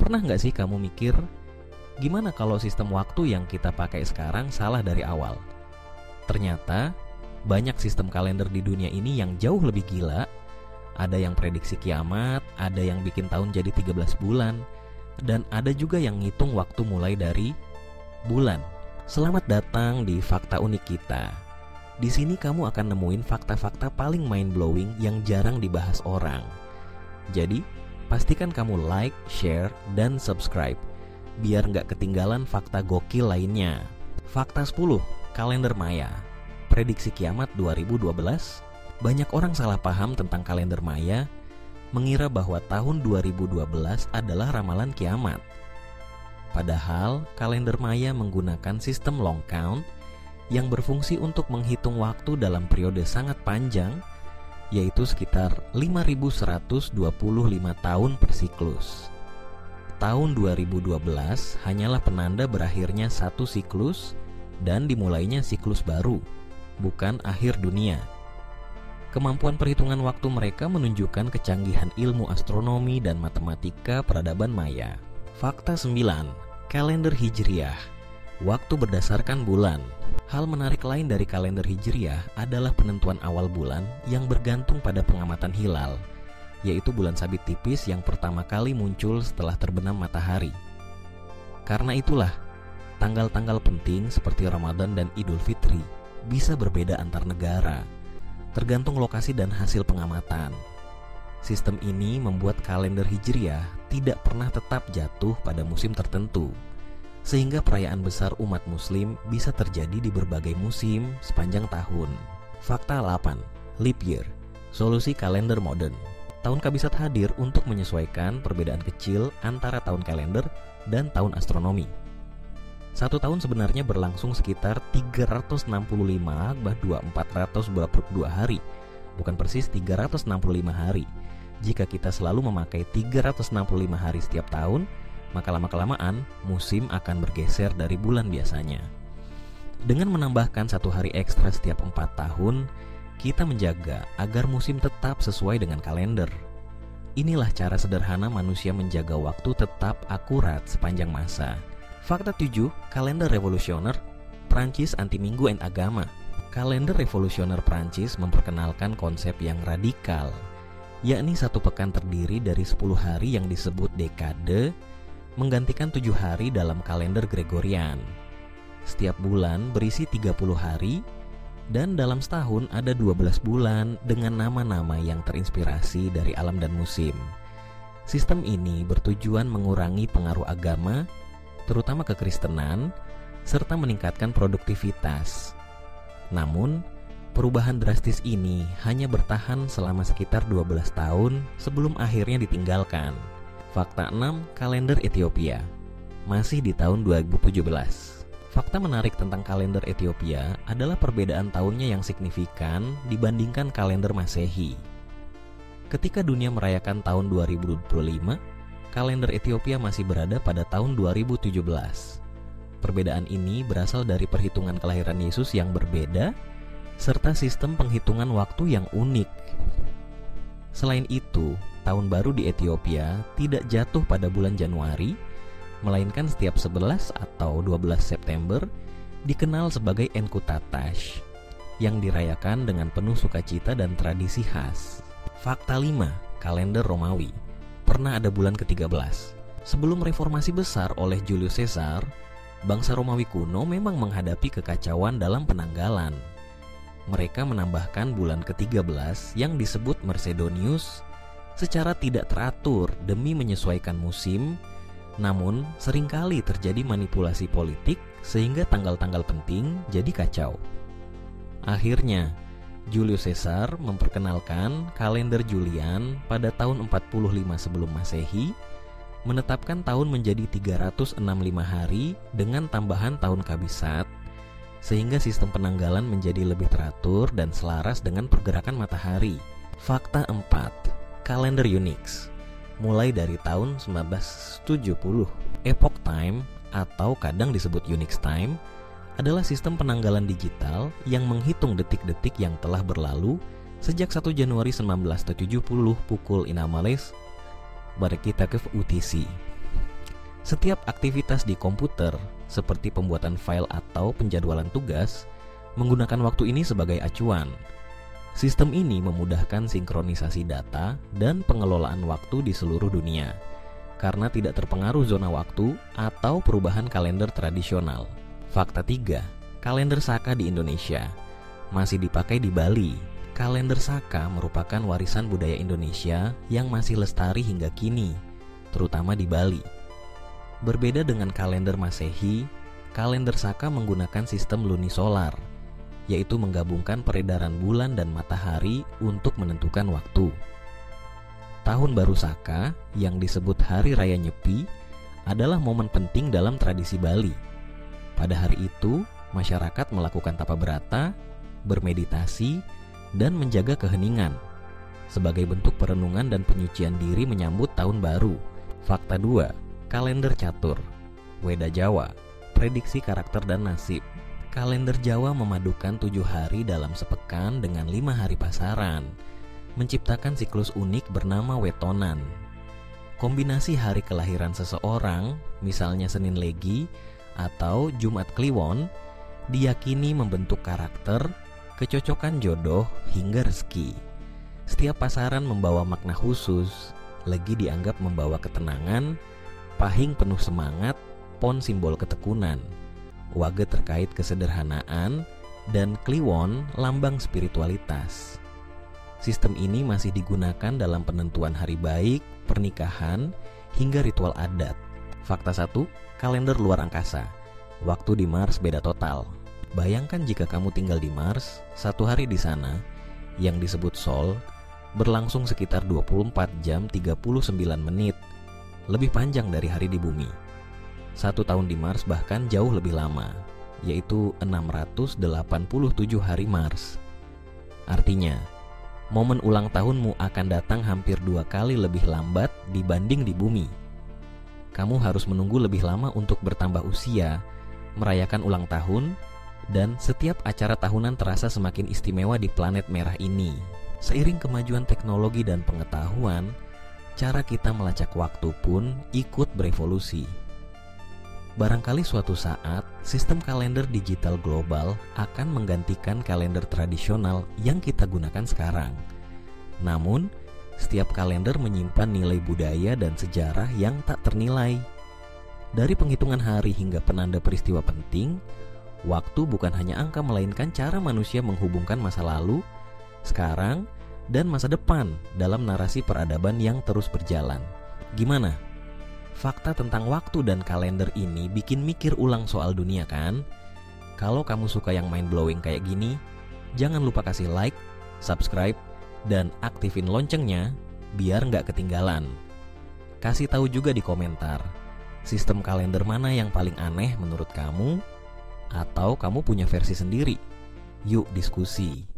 Pernah nggak sih kamu mikir, gimana kalau sistem waktu yang kita pakai sekarang salah dari awal? Ternyata banyak sistem kalender di dunia ini yang jauh lebih gila. Ada yang prediksi kiamat, ada yang bikin tahun jadi 13 bulan, dan ada juga yang ngitung waktu mulai dari bulan. Selamat datang di Fakta Unik Kita. Di sini kamu akan nemuin fakta-fakta paling mind-blowing yang jarang dibahas orang. Jadi, pastikan kamu like, share, dan subscribe biar nggak ketinggalan fakta gokil lainnya. Fakta 10, kalender Maya. Prediksi kiamat 2012. Banyak orang salah paham tentang kalender Maya, mengira bahwa tahun 2012 adalah ramalan kiamat. Padahal kalender Maya menggunakan sistem long count yang berfungsi untuk menghitung waktu dalam periode sangat panjang, yaitu sekitar 5.125 tahun per siklus. Tahun 2012 hanyalah penanda berakhirnya satu siklus dan dimulainya siklus baru, bukan akhir dunia. Kemampuan perhitungan waktu mereka menunjukkan kecanggihan ilmu astronomi dan matematika peradaban Maya. Fakta 9, kalender Hijriah. Waktu berdasarkan bulan. Hal menarik lain dari kalender Hijriah adalah penentuan awal bulan yang bergantung pada pengamatan hilal, yaitu bulan sabit tipis yang pertama kali muncul setelah terbenam matahari. Karena itulah, tanggal-tanggal penting seperti Ramadan dan Idul Fitri bisa berbeda antar negara, tergantung lokasi dan hasil pengamatan. Sistem ini membuat kalender Hijriah tidak pernah tetap jatuh pada musim tertentu, sehingga perayaan besar umat muslim bisa terjadi di berbagai musim sepanjang tahun. Fakta 8, leap year, solusi kalender modern. Tahun kabisat hadir untuk menyesuaikan perbedaan kecil antara tahun kalender dan tahun astronomi. Satu tahun sebenarnya berlangsung sekitar 365/422 hari, bukan persis 365 hari. Jika kita selalu memakai 365 hari setiap tahun, maka lama-kelamaan musim akan bergeser dari bulan biasanya. Dengan menambahkan satu hari ekstra setiap 4 tahun, kita menjaga agar musim tetap sesuai dengan kalender. Inilah cara sederhana manusia menjaga waktu tetap akurat sepanjang masa. Fakta 7, kalender revolusioner Prancis anti minggu and agama. Kalender revolusioner Prancis memperkenalkan konsep yang radikal, yakni satu pekan terdiri dari 10 hari yang disebut dekade, menggantikan 7 hari dalam kalender Gregorian. Setiap bulan berisi 30 hari, dan dalam setahun ada 12 bulan dengan nama-nama yang terinspirasi dari alam dan musim. Sistem ini bertujuan mengurangi pengaruh agama, terutama kekristenan, serta meningkatkan produktivitas. Namun, perubahan drastis ini hanya bertahan selama sekitar 12 tahun sebelum akhirnya ditinggalkan. Fakta 6, kalender Ethiopia. Masih di tahun 2017. Fakta menarik tentang kalender Ethiopia adalah perbedaan tahunnya yang signifikan dibandingkan kalender Masehi. Ketika dunia merayakan tahun 2025, kalender Ethiopia masih berada pada tahun 2017. Perbedaan ini berasal dari perhitungan kelahiran Yesus yang berbeda, serta sistem penghitungan waktu yang unik. Selain itu, tahun baru di Ethiopia tidak jatuh pada bulan Januari, melainkan setiap 11 atau 12 September dikenal sebagai Enkutatash, yang dirayakan dengan penuh sukacita dan tradisi khas. Fakta 5, kalender Romawi. Pernah ada bulan ke-13. Sebelum reformasi besar oleh Julius Caesar, bangsa Romawi kuno memang menghadapi kekacauan dalam penanggalan. Mereka menambahkan bulan ke-13 yang disebut Mercedonius secara tidak teratur demi menyesuaikan musim, namun seringkali terjadi manipulasi politik sehingga tanggal-tanggal penting jadi kacau. Akhirnya, Julius Caesar memperkenalkan kalender Julian pada tahun 45 sebelum Masehi, menetapkan tahun menjadi 365 hari dengan tambahan tahun kabisat, sehingga sistem penanggalan menjadi lebih teratur dan selaras dengan pergerakan matahari. Fakta 4, kalender Unix. Mulai dari tahun 1970, Epoch Time atau kadang disebut Unix Time adalah sistem penanggalan digital yang menghitung detik-detik yang telah berlalu sejak 1 Januari 1970 pukul 6 Barekitakev UTC. Setiap aktivitas di komputer, seperti pembuatan file atau penjadwalan tugas, menggunakan waktu ini sebagai acuan. Sistem ini memudahkan sinkronisasi data dan pengelolaan waktu di seluruh dunia, karena tidak terpengaruh zona waktu atau perubahan kalender tradisional. Fakta 3. Kalender Saka di Indonesia masih dipakai di Bali. Kalender Saka merupakan warisan budaya Indonesia yang masih lestari hingga kini, terutama di Bali. Berbeda dengan kalender Masehi, kalender Saka menggunakan sistem lunisolar, yaitu menggabungkan peredaran bulan dan matahari untuk menentukan waktu. Tahun Baru Saka, yang disebut Hari Raya Nyepi, adalah momen penting dalam tradisi Bali. Pada hari itu, masyarakat melakukan tapa berata, bermeditasi, dan menjaga keheningan sebagai bentuk perenungan dan penyucian diri menyambut tahun baru. Fakta 2. Kalender Catur, Weda Jawa, prediksi karakter dan nasib. Kalender Jawa memadukan 7 hari dalam sepekan dengan 5 hari pasaran, menciptakan siklus unik bernama wetonan. Kombinasi hari kelahiran seseorang, misalnya Senin Legi atau Jumat Kliwon, diyakini membentuk karakter, kecocokan jodoh, hingga rezeki. Setiap pasaran membawa makna khusus. Legi dianggap membawa ketenangan, Pahing penuh semangat, Pon simbol ketekunan, Wage terkait kesederhanaan, dan Kliwon lambang spiritualitas. Sistem ini masih digunakan dalam penentuan hari baik, pernikahan, hingga ritual adat. Fakta 1. Kalender luar angkasa. Waktu di Mars beda total. Bayangkan jika kamu tinggal di Mars, 1 hari di sana, yang disebut Sol, berlangsung sekitar 24 jam 39 menit, lebih panjang dari hari di bumi. 1 tahun di Mars bahkan jauh lebih lama, yaitu 687 hari Mars. Artinya, momen ulang tahunmu akan datang hampir 2 kali lebih lambat dibanding di bumi. Kamu harus menunggu lebih lama untuk bertambah usia, merayakan ulang tahun, dan setiap acara tahunan terasa semakin istimewa di planet merah ini. Seiring kemajuan teknologi dan pengetahuan, cara kita melacak waktu pun ikut berevolusi. Barangkali suatu saat, sistem kalender digital global akan menggantikan kalender tradisional yang kita gunakan sekarang. Namun, setiap kalender menyimpan nilai budaya dan sejarah yang tak ternilai. Dari penghitungan hari hingga penanda peristiwa penting, waktu bukan hanya angka melainkan cara manusia menghubungkan masa lalu, sekarang, dan masa depan dalam narasi peradaban yang terus berjalan. Gimana? Fakta tentang waktu dan kalender ini bikin mikir ulang soal dunia kan? Kalau kamu suka yang mind-blowing kayak gini, jangan lupa kasih like, subscribe, dan aktifin loncengnya biar nggak ketinggalan. Kasih tahu juga di komentar, sistem kalender mana yang paling aneh menurut kamu? Atau kamu punya versi sendiri? Yuk diskusi.